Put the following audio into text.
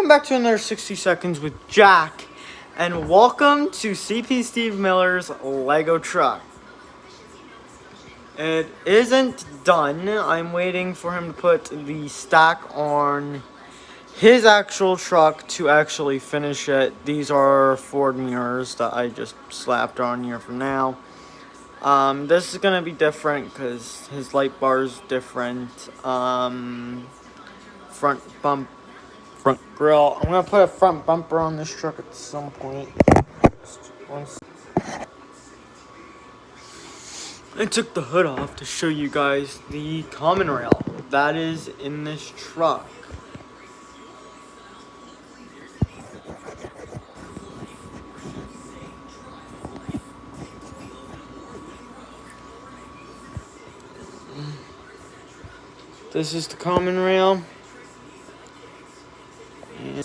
Welcome back to another 60 Seconds with Jack, and welcome to CP Steve Miller's Lego truck. It isn't done. I'm waiting for him to put the stack on his actual truck to actually finish it. These are Ford mirrors that I just slapped on here for now. This is gonna be different because his light bar is different. Front grill. I'm gonna put a front bumper on this truck at some point. I took the hood off to show you guys the common rail that is in this truck. This is the common rail.